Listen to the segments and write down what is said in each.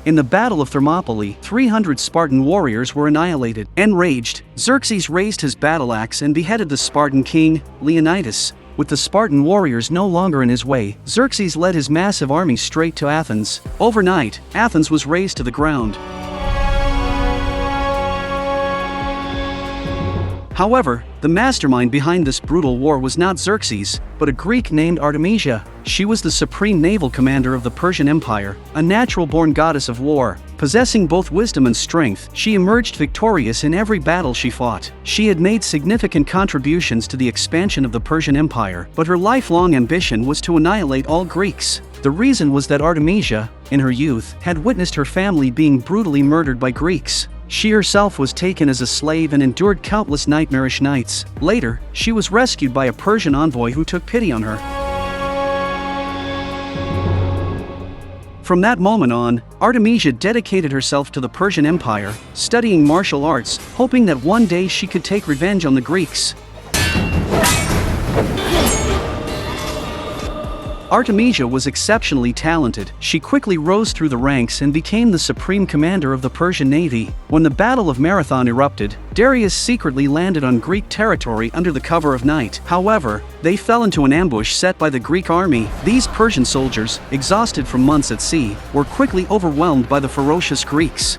In the Battle of Thermopylae, 300 Spartan warriors were annihilated. Enraged, Xerxes raised his battle axe and beheaded the Spartan king, Leonidas. With the Spartan warriors no longer in his way, Xerxes led his massive army straight to Athens. Overnight, Athens was razed to the ground. However, the mastermind behind this brutal war was not Xerxes, but a Greek named Artemisia. She was the supreme naval commander of the Persian Empire, a natural-born goddess of war. Possessing both wisdom and strength, she emerged victorious in every battle she fought. She had made significant contributions to the expansion of the Persian Empire, but her lifelong ambition was to annihilate all Greeks. The reason was that Artemisia, in her youth, had witnessed her family being brutally murdered by Greeks. She herself was taken as a slave and endured countless nightmarish nights. Later, she was rescued by a Persian envoy who took pity on her. From that moment on, Artemisia dedicated herself to the Persian Empire, studying martial arts, hoping that one day she could take revenge on the Greeks. Artemisia was exceptionally talented. She quickly rose through the ranks and became the supreme commander of the Persian navy. When the Battle of Marathon erupted, Darius secretly landed on Greek territory under the cover of night. However, they fell into an ambush set by the Greek army. These Persian soldiers, exhausted from months at sea, were quickly overwhelmed by the ferocious Greeks.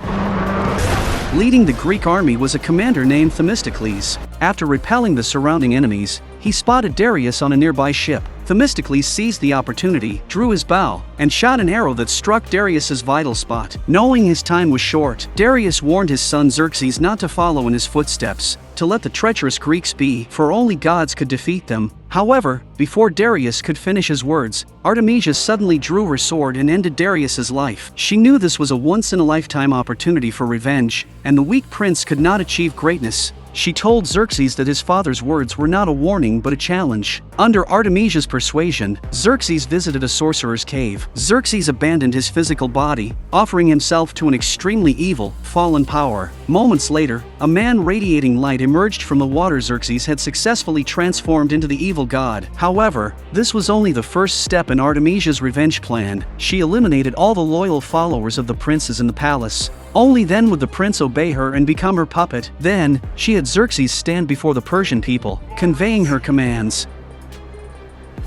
Leading the Greek army was a commander named Themistocles. After repelling the surrounding enemies, he spotted Darius on a nearby ship. Themistocles seized the opportunity, drew his bow, and shot an arrow that struck Darius's vital spot. Knowing his time was short, Darius warned his son Xerxes not to follow in his footsteps, to let the treacherous Greeks be, for only gods could defeat them. However, before Darius could finish his words, Artemisia suddenly drew her sword and ended Darius's life. She knew this was a once-in-a-lifetime opportunity for revenge, and the weak prince could not achieve greatness. She told Xerxes that his father's words were not a warning but a challenge. Under Artemisia's persuasion, Xerxes visited a sorcerer's cave. Xerxes abandoned his physical body, offering himself to an extremely evil, fallen power. Moments later, a man radiating light emerged from the water. Xerxes had successfully transformed into the evil god. However, this was only the first step in Artemisia's revenge plan. She eliminated all the loyal followers of the princes in the palace. Only then would the prince obey her and become her puppet. Then, she had Xerxes stand before the Persian people, conveying her commands.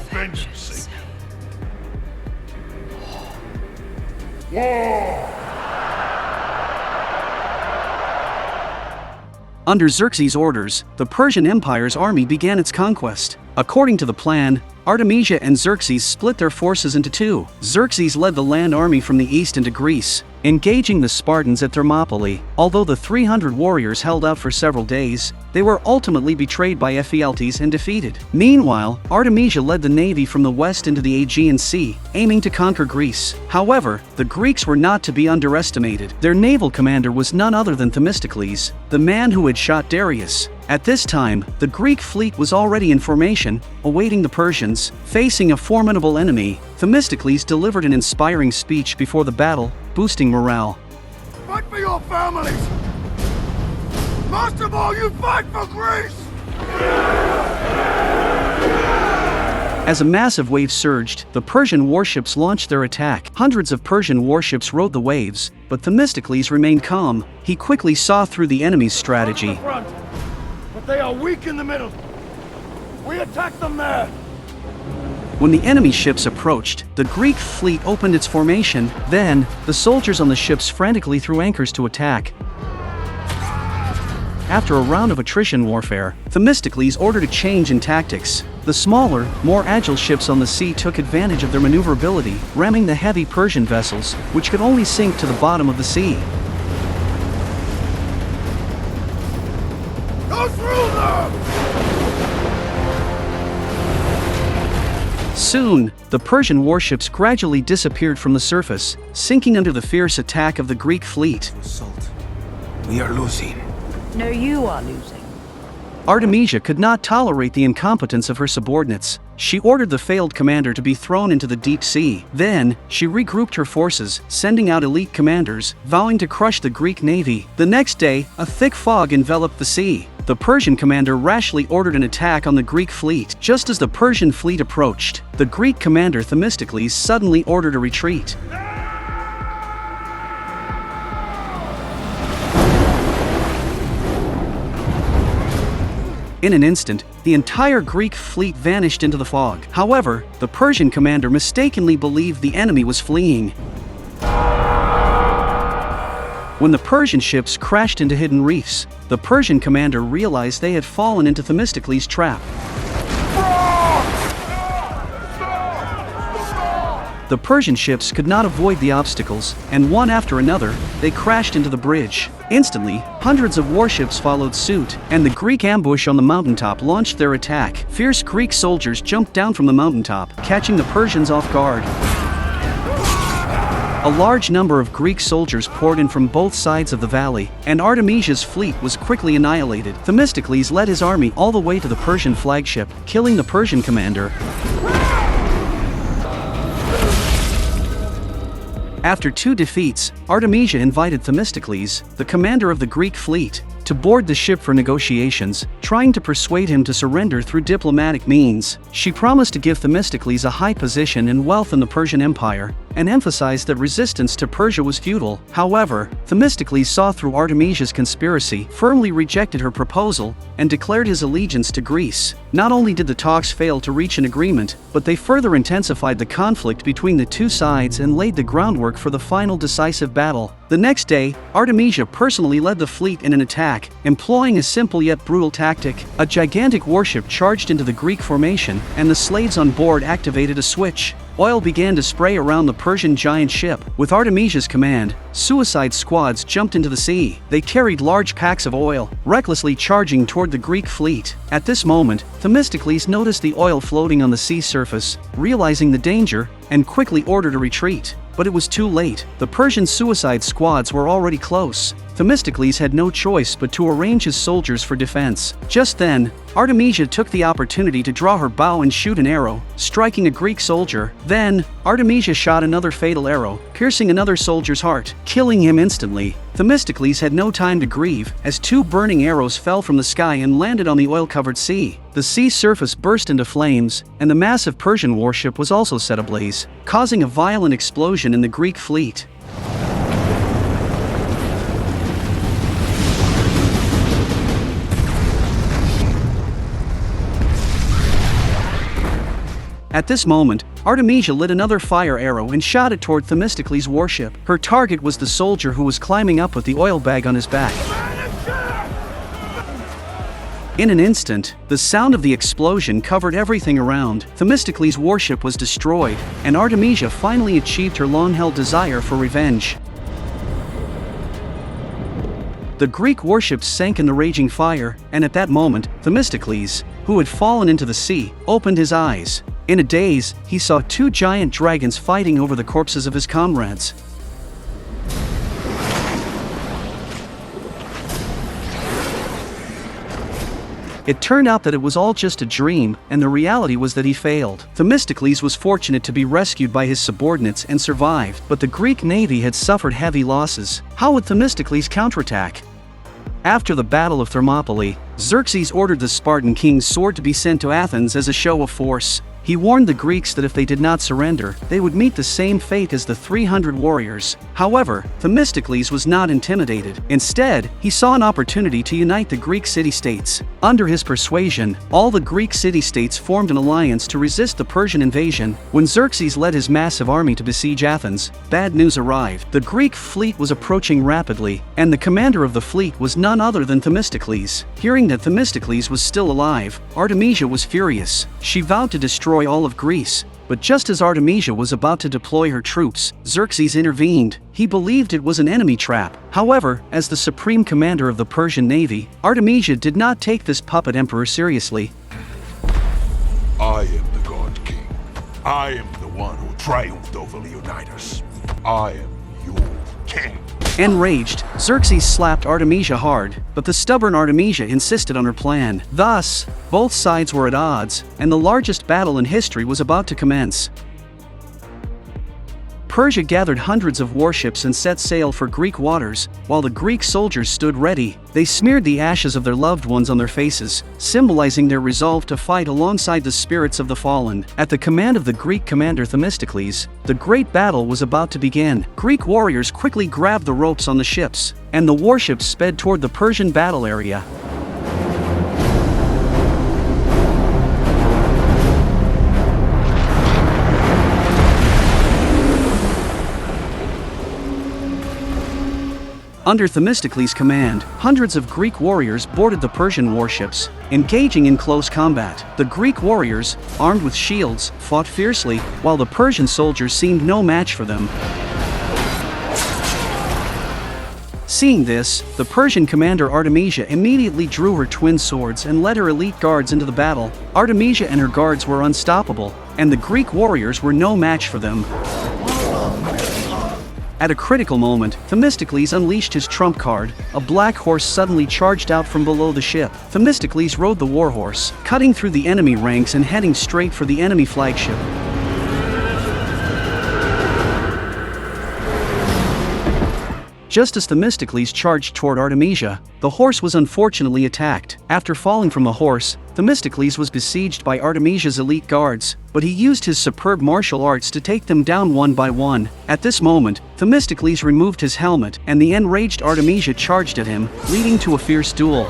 Vengeance. War! Under Xerxes' orders, the Persian Empire's army began its conquest. According to the plan, Artemisia and Xerxes split their forces into two. Xerxes led the land army from the east into Greece, engaging the Spartans at Thermopylae. Although the 300 warriors held out for several days, they were ultimately betrayed by Ephialtes and defeated. Meanwhile, Artemisia led the navy from the west into the Aegean Sea, aiming to conquer Greece. However, the Greeks were not to be underestimated. Their naval commander was none other than Themistocles, the man who had shot Darius. At this time, the Greek fleet was already in formation, awaiting the Persians. Facing a formidable enemy, Themistocles delivered an inspiring speech before the battle, boosting morale. Fight for your families! Most of all, you fight for Greece! As a massive wave surged, the Persian warships launched their attack. Hundreds of Persian warships rode the waves, but Themistocles remained calm. He quickly saw through the enemy's strategy. Front, but they are weak in the middle. We attack them there! When the enemy ships approached, the Greek fleet opened its formation. Then, the soldiers on the ships frantically threw anchors to attack. After a round of attrition warfare, Themistocles ordered a change in tactics. The smaller, more agile ships on the sea took advantage of their maneuverability, ramming the heavy Persian vessels, which could only sink to the bottom of the sea. Go through them! Soon, the Persian warships gradually disappeared from the surface, sinking under the fierce attack of the Greek fleet. Assault. We are losing. No, you are losing. Artemisia could not tolerate the incompetence of her subordinates. She ordered the failed commander to be thrown into the deep sea. Then, she regrouped her forces, sending out elite commanders, vowing to crush the Greek navy. The next day, a thick fog enveloped the sea. The Persian commander rashly ordered an attack on the Greek fleet. Just as the Persian fleet approached, the Greek commander Themistocles suddenly ordered a retreat. In an instant, the entire Greek fleet vanished into the fog. However, the Persian commander mistakenly believed the enemy was fleeing. When the Persian ships crashed into hidden reefs, the Persian commander realized they had fallen into Themistocles' trap. The Persian ships could not avoid the obstacles, and one after another, they crashed into the bridge. Instantly, hundreds of warships followed suit, and the Greek ambush on the mountaintop launched their attack. Fierce Greek soldiers jumped down from the mountaintop, catching the Persians off guard. A large number of Greek soldiers poured in from both sides of the valley, and Artemisia's fleet was quickly annihilated. Themistocles led his army all the way to the Persian flagship, killing the Persian commander. After 2 defeats, Artemisia invited Themistocles, the commander of the Greek fleet, to board the ship for negotiations, trying to persuade him to surrender through diplomatic means. She promised to give Themistocles a high position and wealth in the Persian Empire, and emphasized that resistance to Persia was futile. However, Themistocles saw through Artemisia's conspiracy, firmly rejected her proposal, and declared his allegiance to Greece. Not only did the talks fail to reach an agreement, but they further intensified the conflict between the two sides and laid the groundwork for the final decisive battle. The next day, Artemisia personally led the fleet in an attack, employing a simple yet brutal tactic. A gigantic warship charged into the Greek formation, and the slaves on board activated a switch. Oil began to spray around the Persian giant ship. With Artemisia's command, suicide squads jumped into the sea. They carried large packs of oil, recklessly charging toward the Greek fleet. At this moment, Themistocles noticed the oil floating on the sea surface, realizing the danger, and quickly ordered a retreat. But it was too late. The Persian suicide squads were already close. Themistocles had no choice but to arrange his soldiers for defense. Just then, Artemisia took the opportunity to draw her bow and shoot an arrow, striking a Greek soldier. Then, Artemisia shot another fatal arrow, piercing another soldier's heart, killing him instantly. Themistocles had no time to grieve, as 2 burning arrows fell from the sky and landed on the oil-covered sea. The sea surface burst into flames, and the massive Persian warship was also set ablaze, causing a violent explosion in the Greek fleet. At this moment, Artemisia lit another fire arrow and shot it toward Themistocles' warship. Her target was the soldier who was climbing up with the oil bag on his back. In an instant, the sound of the explosion covered everything around. Themistocles' warship was destroyed, and Artemisia finally achieved her long-held desire for revenge. The Greek warships sank in the raging fire, and at that moment, Themistocles, who had fallen into the sea, opened his eyes. In a daze, he saw 2 giant dragons fighting over the corpses of his comrades. It turned out that it was all just a dream, and the reality was that he failed. Themistocles was fortunate to be rescued by his subordinates and survived, but the Greek navy had suffered heavy losses. How would Themistocles counterattack? After the Battle of Thermopylae, Xerxes ordered the Spartan king's sword to be sent to Athens as a show of force. He warned the Greeks that if they did not surrender, they would meet the same fate as the 300 warriors. However, Themistocles was not intimidated. Instead, he saw an opportunity to unite the Greek city-states. Under his persuasion, all the Greek city-states formed an alliance to resist the Persian invasion. When Xerxes led his massive army to besiege Athens, bad news arrived. The Greek fleet was approaching rapidly, and the commander of the fleet was none other than Themistocles. Hearing that Themistocles was still alive, Artemisia was furious. She vowed to destroy all of Greece. But just as Artemisia was about to deploy her troops, Xerxes intervened. He believed it was an enemy trap. However, as the supreme commander of the Persian navy, Artemisia did not take this puppet emperor seriously. I am the God King. I am the one who triumphed over Leonidas. I am your king. Enraged, Xerxes slapped Artemisia hard, but the stubborn Artemisia insisted on her plan. Thus, both sides were at odds, and the largest battle in history was about to commence. Persia gathered hundreds of warships and set sail for Greek waters, while the Greek soldiers stood ready. They smeared the ashes of their loved ones on their faces, symbolizing their resolve to fight alongside the spirits of the fallen. At the command of the Greek commander Themistocles, the great battle was about to begin. Greek warriors quickly grabbed the ropes on the ships, and the warships sped toward the Persian battle area. Under Themistocles' command, hundreds of Greek warriors boarded the Persian warships, engaging in close combat. The Greek warriors, armed with shields, fought fiercely, while the Persian soldiers seemed no match for them. Seeing this, the Persian commander Artemisia immediately drew her twin swords and led her elite guards into the battle. Artemisia and her guards were unstoppable, and the Greek warriors were no match for them. At a critical moment, Themistocles unleashed his trump card. A black horse suddenly charged out from below the ship. Themistocles rode the warhorse, cutting through the enemy ranks and heading straight for the enemy flagship. Just as Themistocles charged toward Artemisia, the horse was unfortunately attacked. After falling from the horse, Themistocles was besieged by Artemisia's elite guards, but he used his superb martial arts to take them down one by one. At this moment, Themistocles removed his helmet, and the enraged Artemisia charged at him, leading to a fierce duel.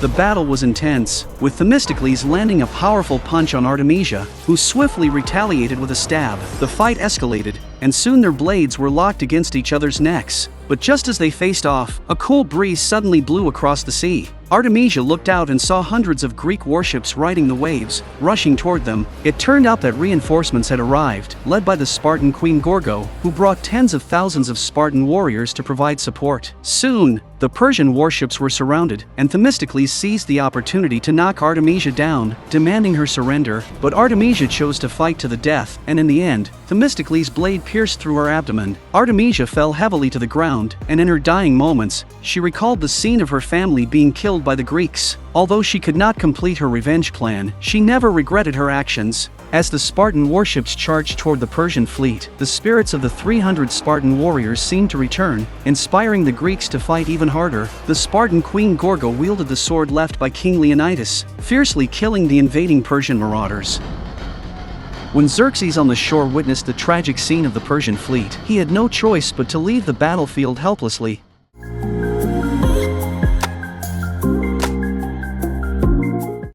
The battle was intense, with Themistocles landing a powerful punch on Artemisia, who swiftly retaliated with a stab. The fight escalated, and soon their blades were locked against each other's necks. But just as they faced off, a cool breeze suddenly blew across the sea. Artemisia looked out and saw hundreds of Greek warships riding the waves, rushing toward them. It turned out that reinforcements had arrived, led by the Spartan Queen Gorgo, who brought tens of thousands of Spartan warriors to provide support. Soon, the Persian warships were surrounded, and Themistocles seized the opportunity to knock Artemisia down, demanding her surrender. But Artemisia chose to fight to the death, and in the end, Themistocles' blade pierced through her abdomen. Artemisia fell heavily to the ground, and in her dying moments, she recalled the scene of her family being killed by the Greeks. Although she could not complete her revenge plan, she never regretted her actions. As the Spartan warships charged toward the Persian fleet, the spirits of the 300 Spartan warriors seemed to return, inspiring the Greeks to fight even harder. The Spartan Queen Gorgo wielded the sword left by King Leonidas, fiercely killing the invading Persian marauders. When Xerxes on the shore witnessed the tragic scene of the Persian fleet, he had no choice but to leave the battlefield helplessly.